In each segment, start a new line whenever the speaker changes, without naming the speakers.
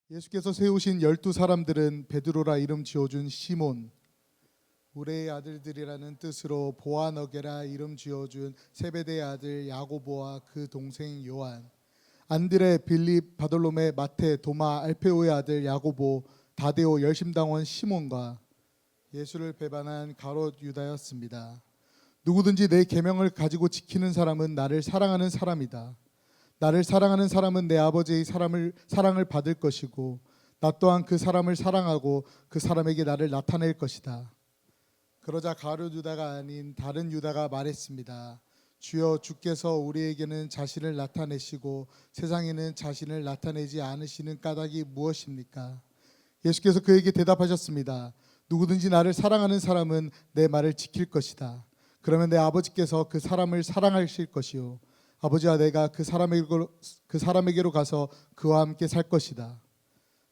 예수께서 세우신 12 사람들은 베드로라 이름 지어준 시몬, 우레의 아들들이라는 뜻으로 보아너게라 이름 지어준 세베대의 아들 야고보와 그 동생 요한, 안드레, 빌립, 바돌로메, 마테, 도마, 알페오의 아들 야고보, 다데오, 열심당원 시몬과 예수를 배반한 가롯 유다였습니다. 누구든지 내 계명을 가지고 지키는 사람은 나를 사랑하는 사람이다. 나를 사랑하는 사람은 내 아버지의 사랑을 받을 것이고 나 또한 그 사람을 사랑하고 그 사람에게 나를 나타낼 것이다. 그러자 가룟 유다가 아닌 다른 유다가 말했습니다. 주여, 주께서 우리에게는 자신을 나타내시고 세상에는 자신을 나타내지 않으시는 까닭이 무엇입니까? 예수께서 그에게 대답하셨습니다. 누구든지 나를 사랑하는 사람은 내 말을 지킬 것이다. 그러면 내 아버지께서 그 사람을 사랑하실 것이요 아버지와 내가 그 사람에게로 가서 그와 함께 살 것이다.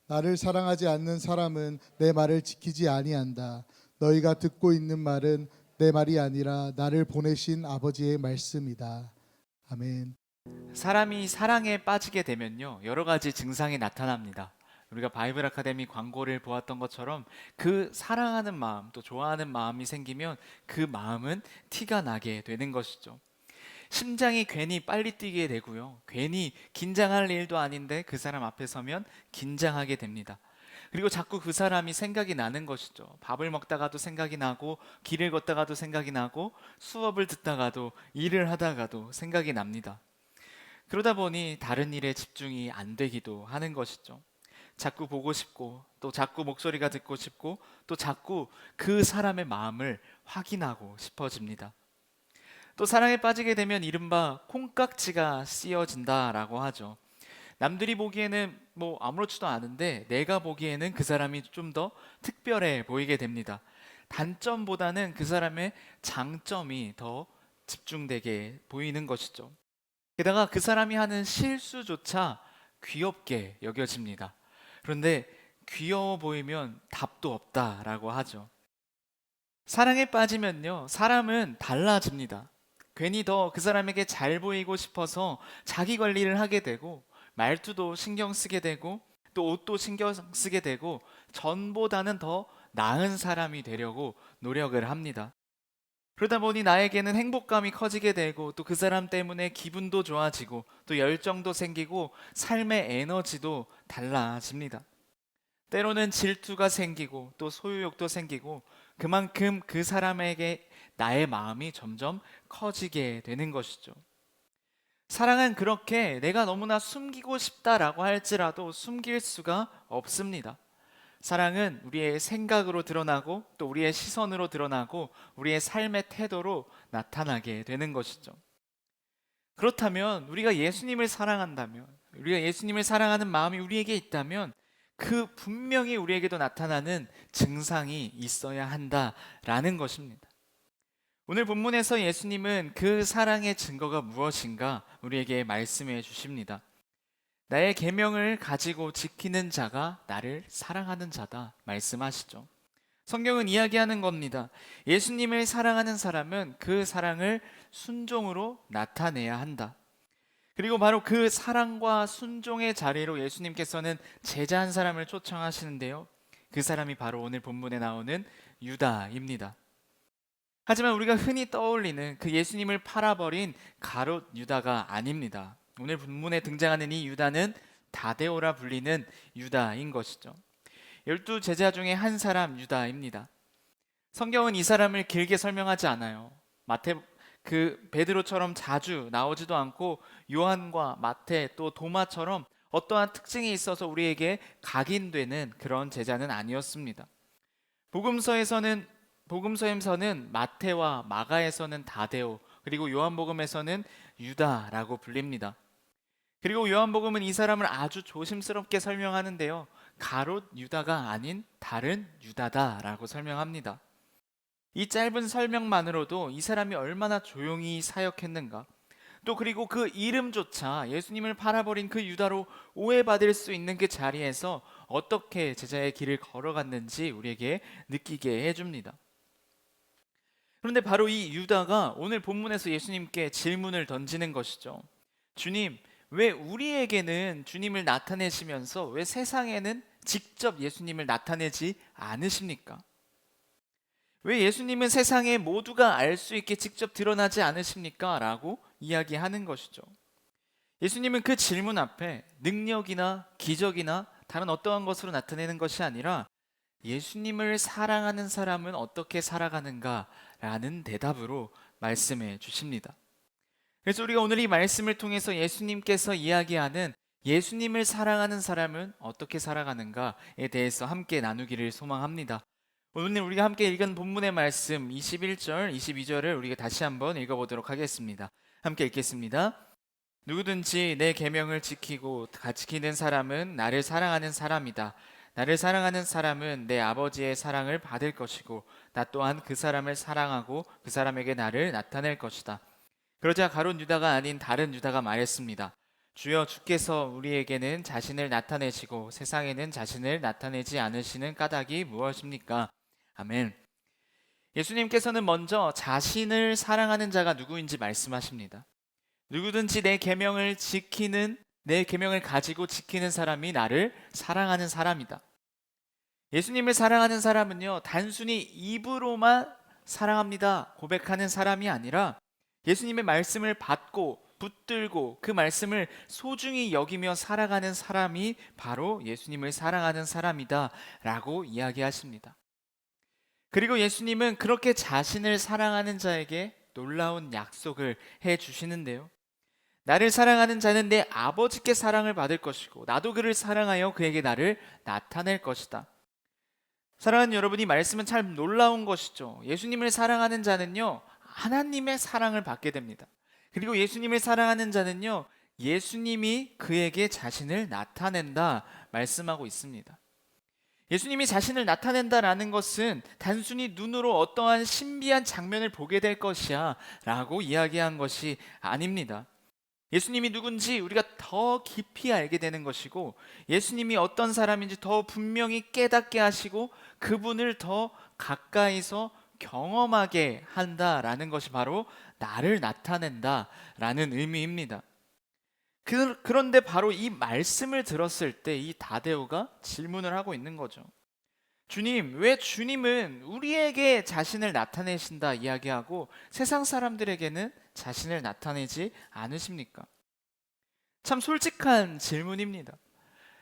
나를 사랑하지 않는 사람은 내 말을 지키지 아니한다. 너희가 듣고 있는 말은 내 말이 아니라 나를 보내신 아버지의 말씀이다. 아멘.
사람이 사랑에 빠지게 되면요, 여러 가지 증상이 나타납니다. 우리가 바이블 아카데미 광고를 보았던 것처럼 그 사랑하는 마음, 또 좋아하는 마음이 생기면 그 마음은 티가 나게 되는 것이죠. 심장이 괜히 빨리 뛰게 되고요, 괜히 긴장할 일도 아닌데 그 사람 앞에 서면 긴장하게 됩니다. 그리고 자꾸 그 사람이 생각이 나는 것이죠. 밥을 먹다가도 생각이 나고, 길을 걷다가도 생각이 나고, 수업을 듣다가도, 일을 하다가도 생각이 납니다. 그러다 보니 다른 일에 집중이 안 되기도 하는 것이죠. 자꾸 보고 싶고, 또 자꾸 목소리가 듣고 싶고, 또 자꾸 그 사람의 마음을 확인하고 싶어집니다. 또 사랑에 빠지게 되면 이른바 콩깍지가 씌어진다라고 하죠. 남들이 보기에는 뭐 아무렇지도 않은데 내가 보기에는 그 사람이 좀 더 특별해 보이게 됩니다. 단점보다는 그 사람의 장점이 더 집중되게 보이는 것이죠. 게다가 그 사람이 하는 실수조차 귀엽게 여겨집니다. 그런데 귀여워 보이면 답도 없다라고 하죠. 사랑에 빠지면요, 사람은 달라집니다. 괜히 더 그 사람에게 잘 보이고 싶어서 자기 관리를 하게 되고, 말투도 신경 쓰게 되고, 또 옷도 신경 쓰게 되고, 전보다는 더 나은 사람이 되려고 노력을 합니다. 그러다 보니 나에게는 행복감이 커지게 되고, 또 그 사람 때문에 기분도 좋아지고, 또 열정도 생기고, 삶의 에너지도 달라집니다. 때로는 질투가 생기고, 또 소유욕도 생기고, 그만큼 그 사람에게 나의 마음이 점점 커지게 되는 것이죠. 사랑은 그렇게 내가 너무나 숨기고 싶다라고 할지라도 숨길 수가 없습니다. 사랑은 우리의 생각으로 드러나고, 또 우리의 시선으로 드러나고, 우리의 삶의 태도로 나타나게 되는 것이죠. 그렇다면 우리가 예수님을 사랑한다면, 우리가 예수님을 사랑하는 마음이 우리에게 있다면, 그 분명히 우리에게도 나타나는 증상이 있어야 한다라는 것입니다. 오늘 본문에서 예수님은 그 사랑의 증거가 무엇인가 우리에게 말씀해 주십니다. 나의 계명을 가지고 지키는 자가 나를 사랑하는 자다 말씀하시죠. 성경은 이야기하는 겁니다. 예수님을 사랑하는 사람은 그 사랑을 순종으로 나타내야 한다. 그리고 바로 그 사랑과 순종의 자리로 예수님께서는 제자 한 사람을 초청하시는데요, 그 사람이 바로 오늘 본문에 나오는 유다입니다. 하지만 우리가 흔히 떠올리는 그 예수님을 팔아버린 가롯 유다가 아닙니다. 오늘 본문에 등장하는 이 유다는 다데오라 불리는 유다인 것이죠. 12 제자 중에 한 사람 유다입니다. 성경은 이 사람을 길게 설명하지 않아요. 베드로처럼 자주 나오지도 않고, 요한과 마태 또 도마처럼 어떠한 특징이 있어서 우리에게 각인되는 그런 제자는 아니었습니다. 복음서에서는 마태와 마가에서는 다데오, 그리고 요한복음에서는 유다라고 불립니다. 그리고 요한복음은 이 사람을 아주 조심스럽게 설명하는데요, 가롯 유다가 아닌 다른 유다다라고 설명합니다. 이 짧은 설명만으로도 이 사람이 얼마나 조용히 사역했는가, 또 그리고 그 이름조차 예수님을 팔아버린 그 유다로 오해받을 수 있는 그 자리에서 어떻게 제자의 길을 걸어갔는지 우리에게 느끼게 해줍니다. 그런데 바로 이 유다가 오늘 본문에서 예수님께 질문을 던지는 것이죠. 주님, 왜 우리에게는 주님을 나타내시면서 왜 세상에는 직접 예수님을 나타내지 않으십니까? 왜 예수님은 세상에 모두가 알 수 있게 직접 드러나지 않으십니까? 라고 이야기하는 것이죠. 예수님은 그 질문 앞에 능력이나 기적이나 다른 어떠한 것으로 나타내는 것이 아니라 예수님을 사랑하는 사람은 어떻게 살아가는가? 라는 대답으로 말씀해 주십니다. 그래서 우리가 오늘 이 말씀을 통해서 예수님께서 이야기하는 예수님을 사랑하는 사람은 어떻게 살아가는가에 대해서 함께 나누기를 소망합니다. 오늘 우리가 함께 읽은 본문의 말씀 21절, 22절을 우리가 다시 한번 읽어보도록 하겠습니다. 함께 읽겠습니다. 누구든지 내 계명을 지키고 지키는 사람은 나를 사랑하는 사람이다. 나를 사랑하는 사람은 내 아버지의 사랑을 받을 것이고 나 또한 그 사람을 사랑하고 그 사람에게 나를 나타낼 것이다. 그러자 가룟 유다가 아닌 다른 유다가 말했습니다. 주여, 주께서 우리에게는 자신을 나타내시고 세상에는 자신을 나타내지 않으시는 까닭이 무엇입니까? 아멘. 예수님께서는 먼저 자신을 사랑하는 자가 누구인지 말씀하십니다. 누구든지 내 계명을 가지고 지키는 사람이 나를 사랑하는 사람이다. 예수님을 사랑하는 사람은요, 단순히 입으로만 사랑합니다 고백하는 사람이 아니라 예수님의 말씀을 받고 붙들고 그 말씀을 소중히 여기며 살아가는 사람이 바로 예수님을 사랑하는 사람이다 라고 이야기하십니다. 그리고 예수님은 그렇게 자신을 사랑하는 자에게 놀라운 약속을 해 주시는데요. 나를 사랑하는 자는 내 아버지께 사랑을 받을 것이고 나도 그를 사랑하여 그에게 나를 나타낼 것이다. 사랑하는 여러분, 이 말씀은 참 놀라운 것이죠. 예수님을 사랑하는 자는요, 하나님의 사랑을 받게 됩니다. 그리고 예수님을 사랑하는 자는요, 예수님이 그에게 자신을 나타낸다 말씀하고 있습니다. 예수님이 자신을 나타낸다라는 것은 단순히 눈으로 어떠한 신비한 장면을 보게 될 것이야 라고 이야기한 것이 아닙니다. 예수님이 누군지 우리가 더 깊이 알게 되는 것이고 예수님이 어떤 사람인지 더 분명히 깨닫게 하시고 그분을 더 가까이서 경험하게 한다라는 것이 바로 나를 나타낸다라는 의미입니다. 그런데 바로 이 말씀을 들었을 때 이 다데오가 질문을 하고 있는 거죠. 주님, 왜 주님은 우리에게 자신을 나타내신다 이야기하고 세상 사람들에게는 자신을 나타내지 않으십니까? 참 솔직한 질문입니다.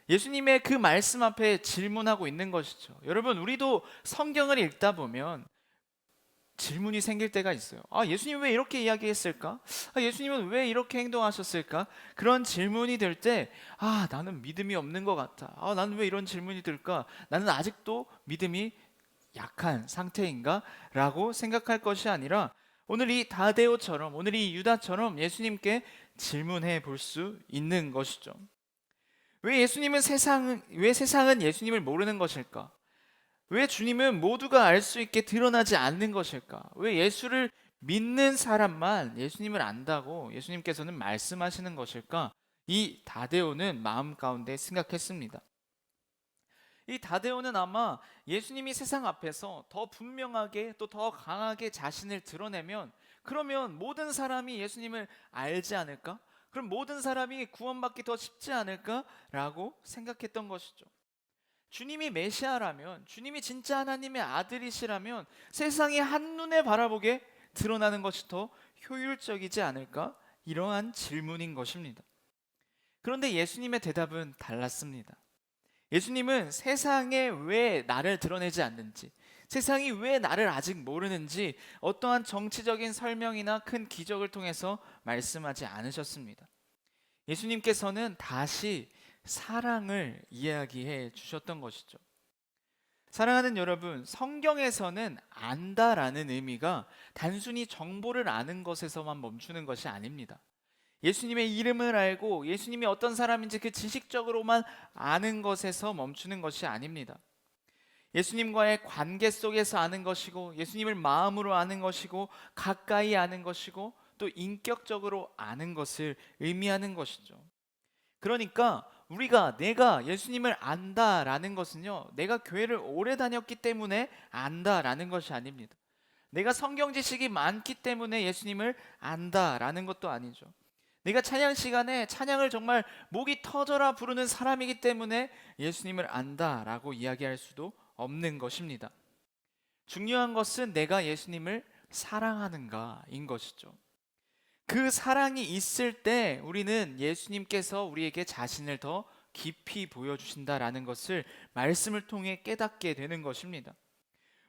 예수님의 그 말씀 앞에 질문하고 있는 것이죠. 여러분, 우리도 성경을 읽다 보면 질문이 생길 때가 있어요. 예수님 왜 이렇게 이야기했을까? 예수님은 왜 이렇게 행동하셨을까? 그런 질문이 들 때, 나는 믿음이 없는 것 같아. 나는 왜 이런 질문이 들까? 나는 아직도 믿음이 약한 상태인가? 라고 생각할 것이 아니라 오늘 이 다데오처럼, 오늘 이 유다처럼 예수님께 질문해 볼 수 있는 것이죠. 왜 세상은 예수님을 모르는 것일까? 왜 주님은 모두가 알 수 있게 드러나지 않는 것일까? 왜 예수를 믿는 사람만 예수님을 안다고 예수님께서는 말씀하시는 것일까? 이 다데오는 마음 가운데 생각했습니다. 이 다데오는 아마 예수님이 세상 앞에서 더 분명하게 또 더 강하게 자신을 드러내면 그러면 모든 사람이 예수님을 알지 않을까? 그럼 모든 사람이 구원받기 더 쉽지 않을까? 라고 생각했던 것이죠. 주님이 메시아라면, 주님이 진짜 하나님의 아들이시라면 세상이 한눈에 바라보게 드러나는 것이 더 효율적이지 않을까? 이러한 질문인 것입니다. 그런데 예수님의 대답은 달랐습니다. 예수님은 세상에 왜 나를 드러내지 않는지, 세상이 왜 나를 아직 모르는지 어떠한 정치적인 설명이나 큰 기적을 통해서 말씀하지 않으셨습니다. 예수님께서는 다시 사랑을 이야기해 주셨던 것이죠. 사랑하는 여러분, 성경에서는 안다라는 의미가 단순히 정보를 아는 것에서만 멈추는 것이 아닙니다. 예수님의 이름을 알고 예수님이 어떤 사람인지 그 지식적으로만 아는 것에서 멈추는 것이 아닙니다. 예수님과의 관계 속에서 아는 것이고 예수님을 마음으로 아는 것이고 가까이 아는 것이고 또 인격적으로 아는 것을 의미하는 것이죠. 그러니까 내가 예수님을 안다라는 것은요, 내가 교회를 오래 다녔기 때문에 안다라는 것이 아닙니다. 내가 성경 지식이 많기 때문에 예수님을 안다라는 것도 아니죠. 내가 찬양 시간에 찬양을 정말 목이 터져라 부르는 사람이기 때문에 예수님을 안다라고 이야기할 수도 없는 것입니다. 중요한 것은 내가 예수님을 사랑하는가인 것이죠. 그 사랑이 있을 때 우리는 예수님께서 우리에게 자신을 더 깊이 보여주신다라는 것을 말씀을 통해 깨닫게 되는 것입니다.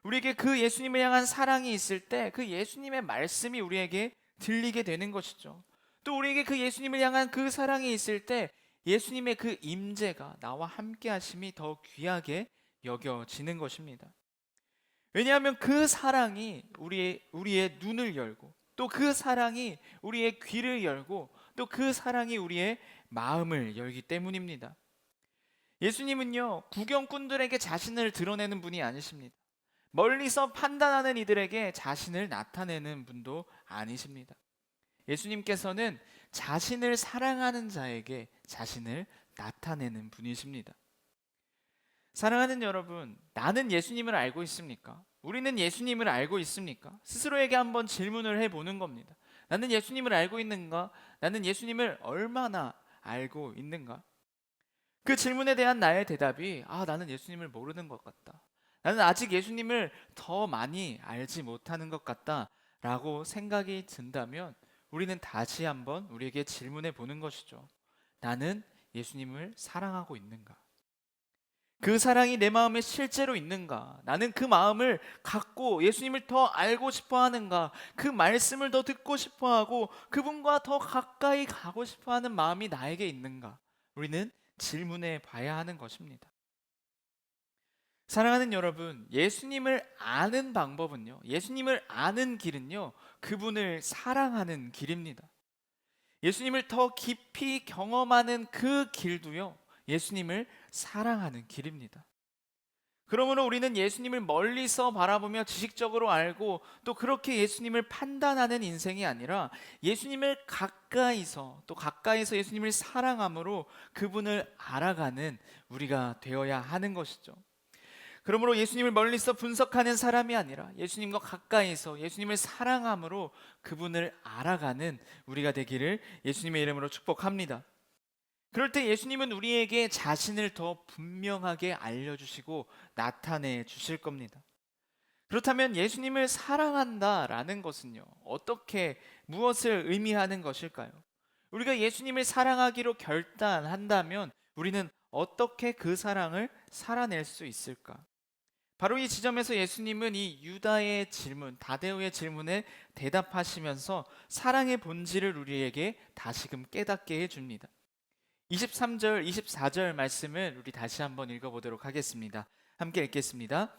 우리에게 그 예수님을 향한 사랑이 있을 때 그 예수님의 말씀이 우리에게 들리게 되는 것이죠. 또 우리에게 그 예수님을 향한 그 사랑이 있을 때 예수님의 그 임재가 나와 함께 하심이 더 귀하게 여겨지는 것입니다. 왜냐하면 그 사랑이 우리의 눈을 열고 또 그 사랑이 우리의 귀를 열고 또 그 사랑이 우리의 마음을 열기 때문입니다. 예수님은요, 구경꾼들에게 자신을 드러내는 분이 아니십니다. 멀리서 판단하는 이들에게 자신을 나타내는 분도 아니십니다. 예수님께서는 자신을 사랑하는 자에게 자신을 나타내는 분이십니다. 사랑하는 여러분, 나는 예수님을 알고 있습니까? 우리는 예수님을 알고 있습니까? 스스로에게 한번 질문을 해보는 겁니다. 나는 예수님을 알고 있는가? 나는 예수님을 얼마나 알고 있는가? 그 질문에 대한 나의 대답이 나는 예수님을 모르는 것 같다. 나는 아직 예수님을 더 많이 알지 못하는 것 같다 라고 생각이 든다면 우리는 다시 한번 우리에게 질문해 보는 것이죠. 나는 예수님을 사랑하고 있는가? 그 사랑이 내 마음에 실제로 있는가? 나는 그 마음을 갖고 예수님을 더 알고 싶어 하는가? 그 말씀을 더 듣고 싶어 하고 그분과 더 가까이 가고 싶어 하는 마음이 나에게 있는가? 우리는 질문해 봐야 하는 것입니다. 사랑하는 여러분, 예수님을 아는 방법은요, 예수님을 아는 길은요, 그분을 사랑하는 길입니다. 예수님을 더 깊이 경험하는 그 길도요, 예수님을 사랑하는 길입니다. 그러므로 우리는 예수님을 멀리서 바라보며 지식적으로 알고 또 그렇게 예수님을 판단하는 인생이 아니라 예수님을 가까이서 또 가까이서 예수님을 사랑함으로 그분을 알아가는 우리가 되어야 하는 것이죠. 그러므로 예수님을 멀리서 분석하는 사람이 아니라 예수님과 가까이서 예수님을 사랑함으로 그분을 알아가는 우리가 되기를 예수님의 이름으로 축복합니다. 그럴 때 예수님은 우리에게 자신을 더 분명하게 알려주시고 나타내 주실 겁니다. 그렇다면 예수님을 사랑한다라는 것은요, 무엇을 의미하는 것일까요? 우리가 예수님을 사랑하기로 결단한다면 우리는 어떻게 그 사랑을 살아낼 수 있을까? 바로 이 지점에서 예수님은 이 유다의 질문, 다데오의 질문에 대답하시면서 사랑의 본질을 우리에게 다시금 깨닫게 해줍니다. 23절, 24절 말씀을 우리 다시 한번 읽어보도록 하겠습니다. 함께 읽겠습니다.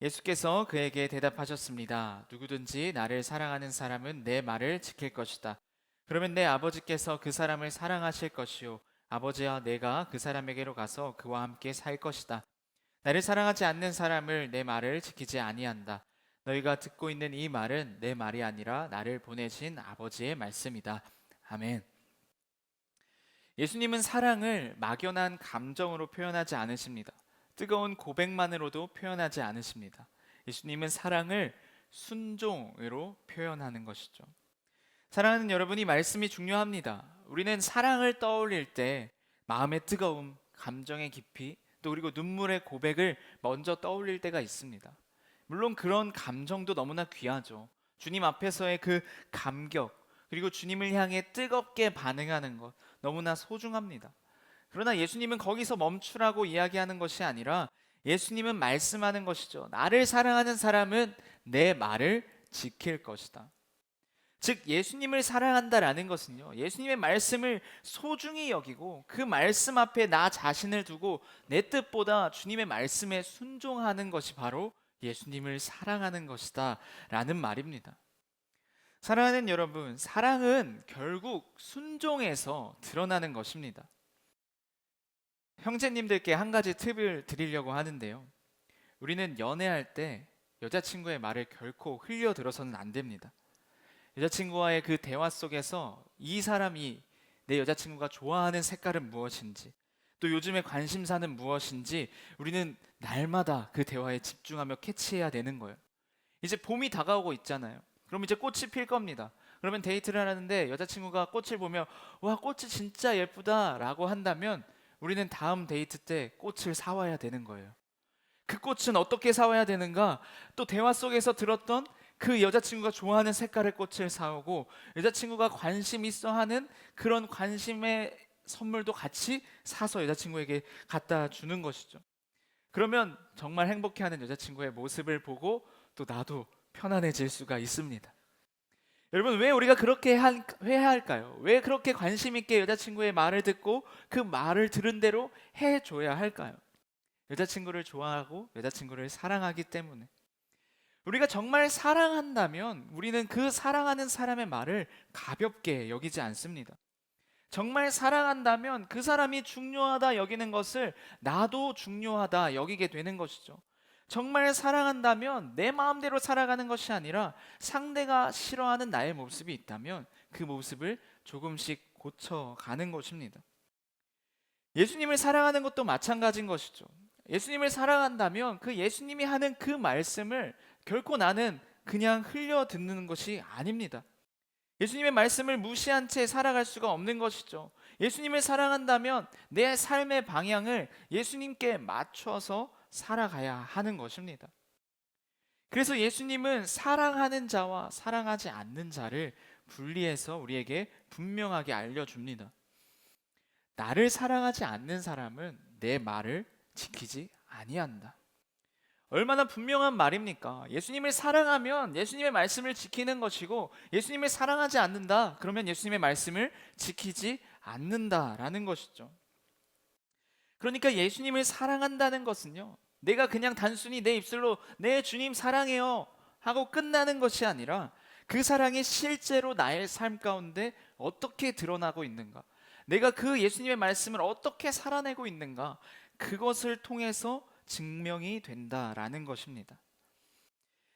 예수께서 그에게 대답하셨습니다. 누구든지 나를 사랑하는 사람은 내 말을 지킬 것이다. 그러면 내 아버지께서 그 사람을 사랑하실 것이요 아버지와 내가 그 사람에게로 가서 그와 함께 살 것이다. 나를 사랑하지 않는 사람을 내 말을 지키지 아니한다. 너희가 듣고 있는 이 말은 내 말이 아니라 나를 보내신 아버지의 말씀이다. 아멘. 예수님은 사랑을 막연한 감정으로 표현하지 않으십니다. 뜨거운 고백만으로도 표현하지 않으십니다. 예수님은 사랑을 순종으로 표현하는 것이죠. 사랑하는 여러분, 이 말씀이 중요합니다. 우리는 사랑을 떠올릴 때 마음의 뜨거움, 감정의 깊이, 또 그리고 눈물의 고백을 먼저 떠올릴 때가 있습니다. 물론 그런 감정도 너무나 귀하죠. 주님 앞에서의 그 감격, 그리고 주님을 향해 뜨겁게 반응하는 것 너무나 소중합니다. 그러나 예수님은 거기서 멈추라고 이야기하는 것이 아니라 예수님은 말씀하는 것이죠. 나를 사랑하는 사람은 내 말을 지킬 것이다. 즉 예수님을 사랑한다라는 것은요, 예수님의 말씀을 소중히 여기고 그 말씀 앞에 나 자신을 두고 내 뜻보다 주님의 말씀에 순종하는 것이 바로 예수님을 사랑하는 것이다 라는 말입니다. 사랑하는 여러분, 사랑은 결국 순종에서 드러나는 것입니다. 형제님들께 한 가지 팁을 드리려고 하는데요, 우리는 연애할 때 여자친구의 말을 결코 흘려들어서는 안 됩니다. 여자친구와의 그 대화 속에서 이 사람이, 내 여자친구가 좋아하는 색깔은 무엇인지, 또 요즘에 관심사는 무엇인지 우리는 날마다 그 대화에 집중하며 캐치해야 되는 거예요. 이제 봄이 다가오고 있잖아요. 그럼 이제 꽃이 필 겁니다. 그러면 데이트를 하는데 여자친구가 꽃을 보며 와, 꽃이 진짜 예쁘다라고 한다면 우리는 다음 데이트 때 꽃을 사와야 되는 거예요. 그 꽃은 어떻게 사와야 되는가? 또 대화 속에서 들었던 그 여자친구가 좋아하는 색깔의 꽃을 사오고 여자친구가 관심 있어 하는 그런 관심의 선물도 같이 사서 여자친구에게 갖다 주는 것이죠. 그러면 정말 행복해하는 여자친구의 모습을 보고 또 나도 편안해질 수가 있습니다. 여러분, 왜 우리가 그렇게 해야 할까요? 왜 그렇게 관심 있게 여자친구의 말을 듣고 그 말을 들은 대로 해줘야 할까요? 여자친구를 좋아하고 여자친구를 사랑하기 때문에. 우리가 정말 사랑한다면 우리는 그 사랑하는 사람의 말을 가볍게 여기지 않습니다. 정말 사랑한다면 그 사람이 중요하다 여기는 것을 나도 중요하다 여기게 되는 것이죠. 정말 사랑한다면 내 마음대로 살아가는 것이 아니라 상대가 싫어하는 나의 모습이 있다면 그 모습을 조금씩 고쳐가는 것입니다. 예수님을 사랑하는 것도 마찬가지인 것이죠. 예수님을 사랑한다면 그 예수님이 하는 그 말씀을 결코 나는 그냥 흘려 듣는 것이 아닙니다. 예수님의 말씀을 무시한 채 살아갈 수가 없는 것이죠. 예수님을 사랑한다면 내 삶의 방향을 예수님께 맞춰서 살아가야 하는 것입니다. 그래서 예수님은 사랑하는 자와 사랑하지 않는 자를 분리해서 우리에게 분명하게 알려줍니다. 나를 사랑하지 않는 사람은 내 말을 지키지 아니한다. 얼마나 분명한 말입니까? 예수님을 사랑하면 예수님의 말씀을 지키는 것이고 예수님을 사랑하지 않는다. 그러면 예수님의 말씀을 지키지 않는다라는 것이죠. 그러니까 예수님을 사랑한다는 것은요, 내가 그냥 단순히 내 입술로 내 주님 사랑해요 하고 끝나는 것이 아니라 그 사랑이 실제로 나의 삶 가운데 어떻게 드러나고 있는가, 내가 그 예수님의 말씀을 어떻게 살아내고 있는가, 그것을 통해서 증명이 된다라는 것입니다.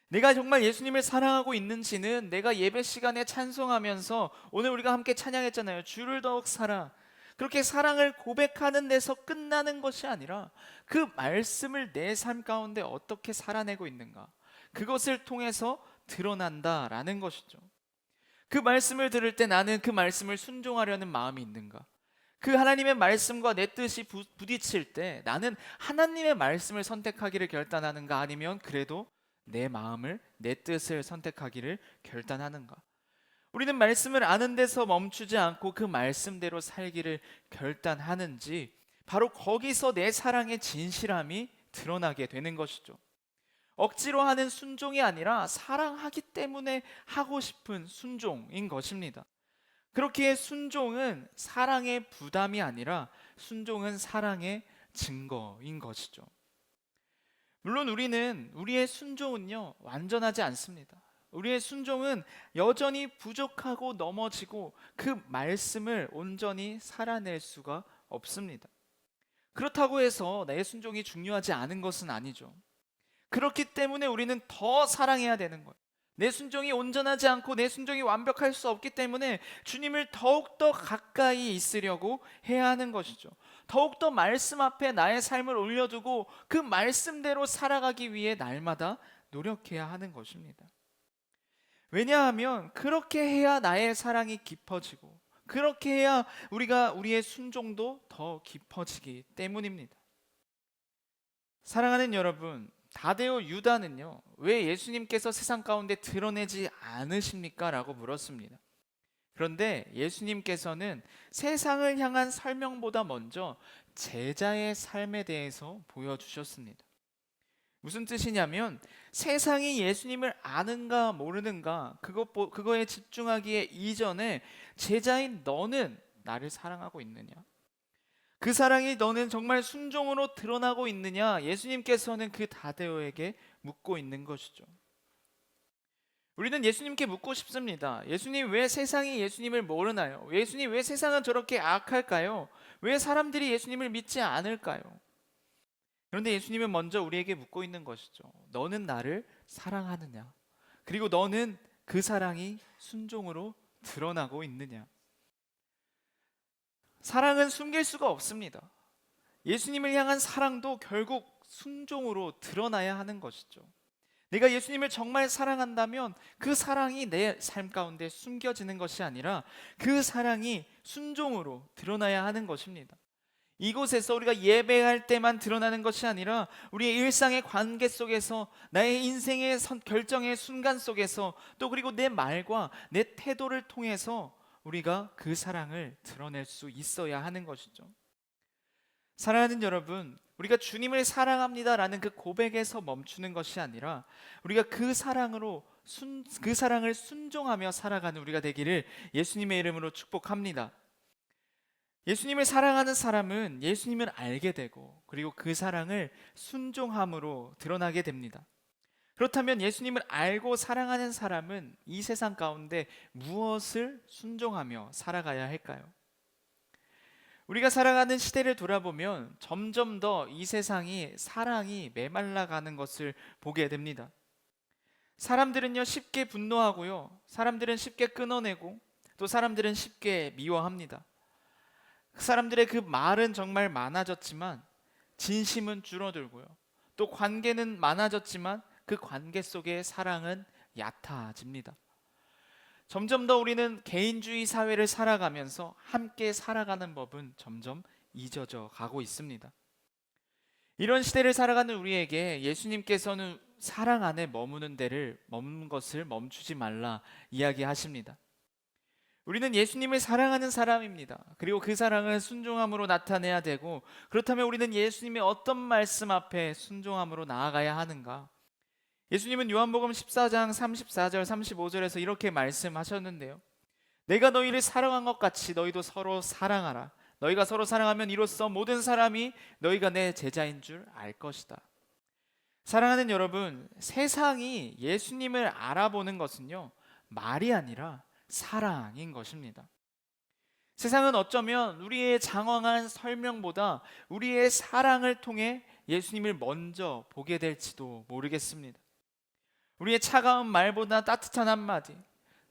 내가 정말 예수님을 사랑하고 있는지는 내가 예배 시간에 찬송하면서, 오늘 우리가 함께 찬양했잖아요. 주를 더욱 사랑, 그렇게 사랑을 고백하는 데서 끝나는 것이 아니라 그 말씀을 내 삶 가운데 어떻게 살아내고 있는가, 그것을 통해서 드러난다라는 것이죠. 그 말씀을 들을 때 나는 그 말씀을 순종하려는 마음이 있는가, 그 하나님의 말씀과 내 뜻이 부딪힐 때 나는 하나님의 말씀을 선택하기를 결단하는가, 아니면 그래도 내 마음을, 내 뜻을 선택하기를 결단하는가. 우리는 말씀을 아는 데서 멈추지 않고 그 말씀대로 살기를 결단하는지, 바로 거기서 내 사랑의 진실함이 드러나게 되는 것이죠. 억지로 하는 순종이 아니라 사랑하기 때문에 하고 싶은 순종인 것입니다. 그렇기에 순종은 사랑의 부담이 아니라 순종은 사랑의 증거인 것이죠. 물론 우리의 순종은요, 완전하지 않습니다. 우리의 순종은 여전히 부족하고 넘어지고 그 말씀을 온전히 살아낼 수가 없습니다. 그렇다고 해서 내 순종이 중요하지 않은 것은 아니죠. 그렇기 때문에 우리는 더 사랑해야 되는 거예요. 내 순종이 온전하지 않고 내 순종이 완벽할 수 없기 때문에 주님을 더욱더 가까이 있으려고 해야 하는 것이죠. 더욱더 말씀 앞에 나의 삶을 올려두고 그 말씀대로 살아가기 위해 날마다 노력해야 하는 것입니다. 왜냐하면 그렇게 해야 나의 사랑이 깊어지고, 그렇게 해야 우리의 순종도 더 깊어지기 때문입니다. 사랑하는 여러분, 다데오 유다는요, 왜 예수님께서 세상 가운데 드러내지 않으십니까? 라고 물었습니다. 그런데 예수님께서는 세상을 향한 설명보다 먼저 제자의 삶에 대해서 보여주셨습니다. 무슨 뜻이냐면, 세상이 예수님을 아는가 모르는가 그거에 집중하기에 이전에 제자인 너는 나를 사랑하고 있느냐, 그 사랑이 너는 정말 순종으로 드러나고 있느냐, 예수님께서는 그 다데오에게 묻고 있는 것이죠. 우리는 예수님께 묻고 싶습니다. 예수님, 왜 세상이 예수님을 모르나요? 예수님, 왜 세상은 저렇게 악할까요? 왜 사람들이 예수님을 믿지 않을까요? 그런데 예수님은 먼저 우리에게 묻고 있는 것이죠. 너는 나를 사랑하느냐? 그리고 너는 그 사랑이 순종으로 드러나고 있느냐? 사랑은 숨길 수가 없습니다. 예수님을 향한 사랑도 결국 순종으로 드러나야 하는 것이죠. 내가 예수님을 정말 사랑한다면 그 사랑이 내 삶 가운데 숨겨지는 것이 아니라 그 사랑이 순종으로 드러나야 하는 것입니다. 이곳에서 우리가 예배할 때만 드러나는 것이 아니라 우리의 일상의 관계 속에서, 나의 인생의 결정의 순간 속에서, 또 그리고 내 말과 내 태도를 통해서 우리가 그 사랑을 드러낼 수 있어야 하는 것이죠. 사랑하는 여러분, 우리가 주님을 사랑합니다라는 그 고백에서 멈추는 것이 아니라 우리가 그 그 사랑을 순종하며 살아가는 우리가 되기를 예수님의 이름으로 축복합니다. 예수님을 사랑하는 사람은 예수님을 알게 되고 그리고 그 사랑을 순종함으로 드러나게 됩니다. 그렇다면 예수님을 알고 사랑하는 사람은 이 세상 가운데 무엇을 순종하며 살아가야 할까요? 우리가 살아가는 시대를 돌아보면 점점 더 이 세상이 사랑이 메말라가는 것을 보게 됩니다. 사람들은요 쉽게 분노하고요, 사람들은 쉽게 끊어내고, 또 사람들은 쉽게 미워합니다. 사람들의 그 말은 정말 많아졌지만 진심은 줄어들고요, 또 관계는 많아졌지만 그 관계 속의 사랑은 얕아집니다. 점점 더 우리는 개인주의 사회를 살아가면서 함께 살아가는 법은 점점 잊어져 가고 있습니다. 이런 시대를 살아가는 우리에게 예수님께서는 사랑 안에 머무는 것을 멈추지 말라 이야기하십니다. 우리는 예수님을 사랑하는 사람입니다. 그리고 그 사랑을 순종함으로 나타내야 되고, 그렇다면 우리는 예수님의 어떤 말씀 앞에 순종함으로 나아가야 하는가? 예수님은 요한복음 14장 34절 35절에서 이렇게 말씀하셨는데요, 내가 너희를 사랑한 것 같이 너희도 서로 사랑하라. 너희가 서로 사랑하면 이로써 모든 사람이 너희가 내 제자인 줄 알 것이다. 사랑하는 여러분, 세상이 예수님을 알아보는 것은요 말이 아니라 사랑인 것입니다. 세상은 어쩌면 우리의 장황한 설명보다 우리의 사랑을 통해 예수님을 먼저 보게 될지도 모르겠습니다. 우리의 차가운 말보다 따뜻한 한마디,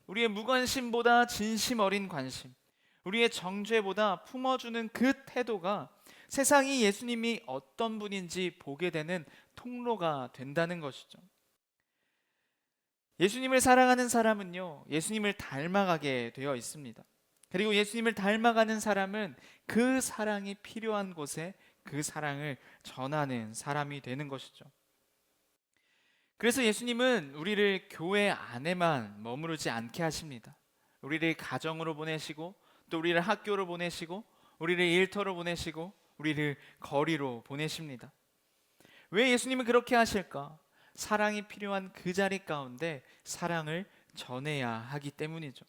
우리의 무관심보다 진심 어린 관심, 우리의 정죄보다 품어주는 그 태도가 세상이 예수님이 어떤 분인지 보게 되는 통로가 된다는 것이죠. 예수님을 사랑하는 사람은요 예수님을 닮아가게 되어 있습니다. 그리고 예수님을 닮아가는 사람은 그 사랑이 필요한 곳에 그 사랑을 전하는 사람이 되는 것이죠. 그래서 예수님은 우리를 교회 안에만 머무르지 않게 하십니다. 우리를 가정으로 보내시고, 또 우리를 학교로 보내시고, 우리를 일터로 보내시고, 우리를 거리로 보내십니다. 왜 예수님은 그렇게 하실까? 사랑이 필요한 그 자리 가운데 사랑을 전해야 하기 때문이죠.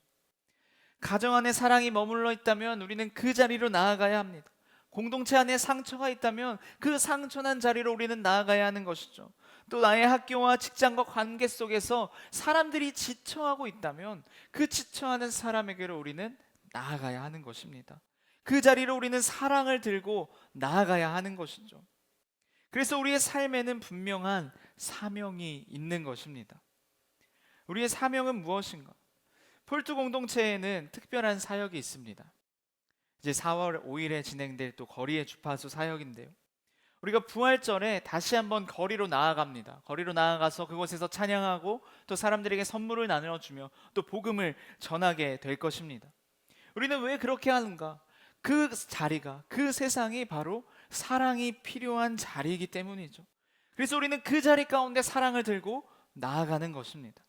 가정 안에 사랑이 머물러 있다면 우리는 그 자리로 나아가야 합니다. 공동체 안에 상처가 있다면 그 상처난 자리로 우리는 나아가야 하는 것이죠. 또 나의 학교와 직장과 관계 속에서 사람들이 지쳐하고 있다면 그 지쳐하는 사람에게로 우리는 나아가야 하는 것입니다. 그 자리로 우리는 사랑을 들고 나아가야 하는 것이죠. 그래서 우리의 삶에는 분명한 사명이 있는 것입니다. 우리의 사명은 무엇인가? 폴트 공동체에는 특별한 사역이 있습니다. 이제 4월 5일에 진행될 또 거리의 주파수 사역인데요, 우리가 부활절에 다시 한번 거리로 나아갑니다. 거리로 나아가서 그곳에서 찬양하고 또 사람들에게 선물을 나누어주며 또 복음을 전하게 될 것입니다. 우리는 왜 그렇게 하는가? 그 자리가, 그 세상이 바로 사랑이 필요한 자리이기 때문이죠. 그래서 우리는 그 자리 가운데 사랑을 들고 나아가는 것입니다.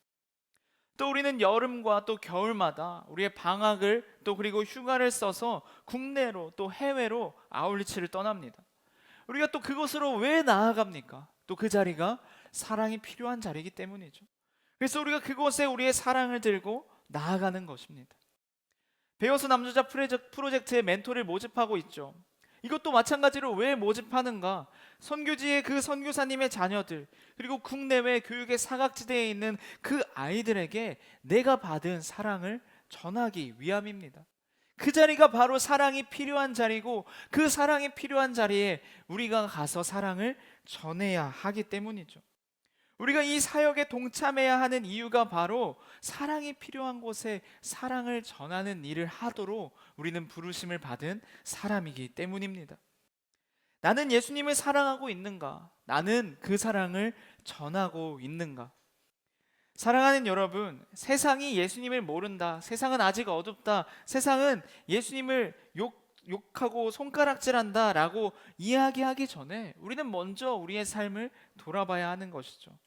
또 우리는 여름과 또 겨울마다 우리의 방학을 또 그리고 휴가를 써서 국내로 또 해외로 아울리치를 떠납니다. 우리가 또 그곳으로 왜 나아갑니까? 또 그 자리가 사랑이 필요한 자리이기 때문이죠. 그래서 우리가 그곳에 우리의 사랑을 들고 나아가는 것입니다. 배워서 남주자 프로젝트의 멘토를 모집하고 있죠. 이것도 마찬가지로 왜 모집하는가? 선교지의 그 선교사님의 자녀들, 그리고 국내외 교육의 사각지대에 있는 그 아이들에게 내가 받은 사랑을 전하기 위함입니다. 그 자리가 바로 사랑이 필요한 자리고, 그 사랑이 필요한 자리에 우리가 가서 사랑을 전해야 하기 때문이죠. 우리가 이 사역에 동참해야 하는 이유가 바로 사랑이 필요한 곳에 사랑을 전하는 일을 하도록 우리는 부르심을 받은 사람이기 때문입니다. 나는 예수님을 사랑하고 있는가? 나는 그 사랑을 전하고 있는가? 사랑하는 여러분, 세상이 예수님을 모른다. 세상은 아직 어둡다. 세상은 예수님을 욕하고 손가락질한다 라고 이야기하기 전에 우리는 먼저 우리의 삶을 돌아봐야 하는 것이죠.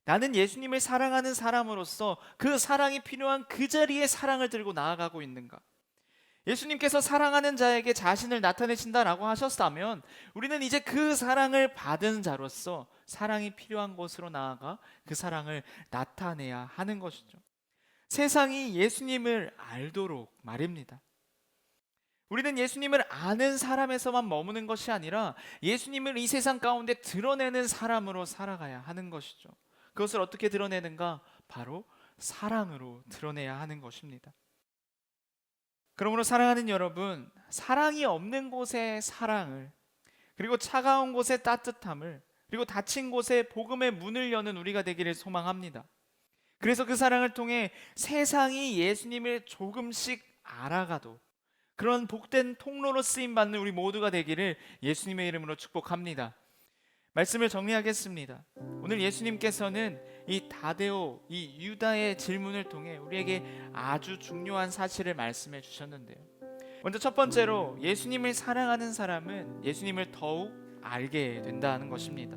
나는 예수님을 사랑하는 사람으로서 그 사랑이 필요한 그 자리에 사랑을 들고 나아가고 있는가? 예수님께서 사랑하는 자에게 자신을 나타내신다라고 하셨다면 우리는 이제 그 사랑을 받은 자로서 사랑이 필요한 곳으로 나아가 그 사랑을 나타내야 하는 것이죠. 세상이 예수님을 알도록 말입니다. 우리는 예수님을 아는 사람에서만 머무는 것이 아니라 예수님을 이 세상 가운데 드러내는 사람으로 살아가야 하는 것이죠. 그것을 어떻게 드러내는가? 바로 사랑으로 드러내야 하는 것입니다. 그러므로 사랑하는 여러분, 사랑이 없는 곳에 사랑을, 그리고 차가운 곳에 따뜻함을, 그리고 닫힌 곳에 복음의 문을 여는 우리가 되기를 소망합니다. 그래서 그 사랑을 통해 세상이 예수님을 조금씩 알아가도 그런 복된 통로로 쓰임받는 우리 모두가 되기를 예수님의 이름으로 축복합니다. 말씀을 정리하겠습니다. 오늘 예수님께서는 이 다데오, 이 유다의 질문을 통해 우리에게 아주 중요한 사실을 말씀해 주셨는데요. 먼저 첫 번째로 예수님을 사랑하는 사람은 예수님을 더욱 알게 된다는 것입니다.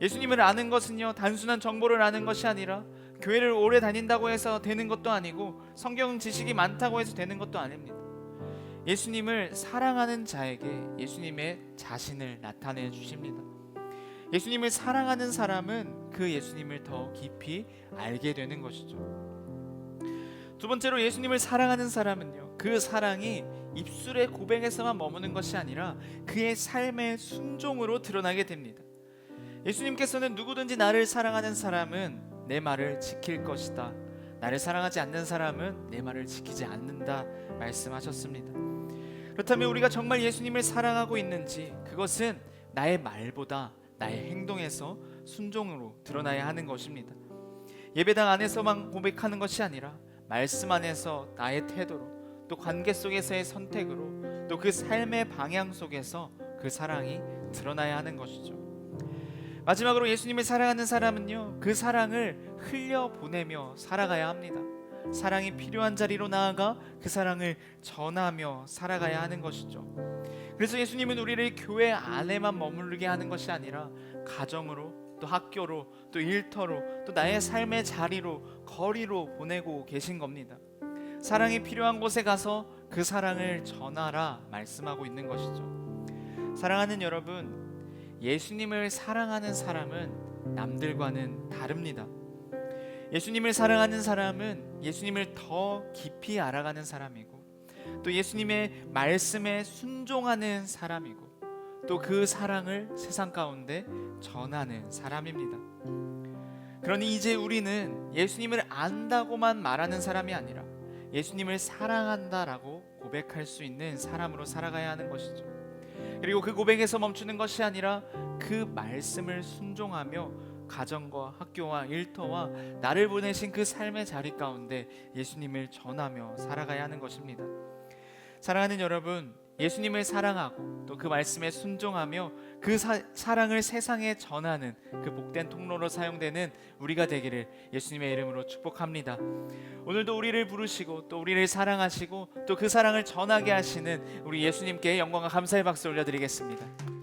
예수님을 아는 것은요, 단순한 정보를 아는 것이 아니라 교회를 오래 다닌다고 해서 되는 것도 아니고 성경 지식이 많다고 해서 되는 것도 아닙니다. 예수님을 사랑하는 자에게 예수님의 자신을 나타내 주십니다. 예수님을 사랑하는 사람은 그 예수님을 더 깊이 알게 되는 것이죠. 두 번째로 예수님을 사랑하는 사람은요, 그 사랑이 입술의 고백에서만 머무는 것이 아니라 그의 삶의 순종으로 드러나게 됩니다. 예수님께서는 누구든지 나를 사랑하는 사람은 내 말을 지킬 것이다. 나를 사랑하지 않는 사람은 내 말을 지키지 않는다 말씀하셨습니다. 그렇다면 우리가 정말 예수님을 사랑하고 있는지 그것은 나의 말보다 나의 행동에서 순종으로 드러나야 하는 것입니다. 예배당 안에서만 고백하는 것이 아니라 말씀 안에서 나의 태도로, 또 관계 속에서의 선택으로, 또 그 삶의 방향 속에서 그 사랑이 드러나야 하는 것이죠. 마지막으로 예수님을 사랑하는 사람은요, 그 사랑을 흘려보내며 살아가야 합니다. 사랑이 필요한 자리로 나아가 그 사랑을 전하며 살아가야 하는 것이죠. 그래서 예수님은 우리를 교회 안에만 머무르게 하는 것이 아니라 가정으로, 또 학교로, 또 일터로, 또 나의 삶의 자리로, 거리로 보내고 계신 겁니다. 사랑이 필요한 곳에 가서 그 사랑을 전하라 말씀하고 있는 것이죠. 사랑하는 여러분, 예수님을 사랑하는 사람은 남들과는 다릅니다. 예수님을 사랑하는 사람은 예수님을 더 깊이 알아가는 사람이고, 또 예수님의 말씀에 순종하는 사람이고, 또 그 사랑을 세상 가운데 전하는 사람입니다. 그러니 이제 우리는 예수님을 안다고만 말하는 사람이 아니라 예수님을 사랑한다라고 고백할 수 있는 사람으로 살아가야 하는 것이죠. 그리고 그 고백에서 멈추는 것이 아니라 그 말씀을 순종하며 가정과 학교와 일터와 나를 보내신 그 삶의 자리 가운데 예수님을 전하며 살아가야 하는 것입니다. 사랑하는 여러분, 예수님을 사랑하고 또 그 말씀에 순종하며 그 사랑을 세상에 전하는 그 복된 통로로 사용되는 우리가 되기를 예수님의 이름으로 축복합니다. 오늘도 우리를 부르시고 또 우리를 사랑하시고 또 그 사랑을 전하게 하시는 우리 예수님께 영광과 감사의 박수 올려드리겠습니다.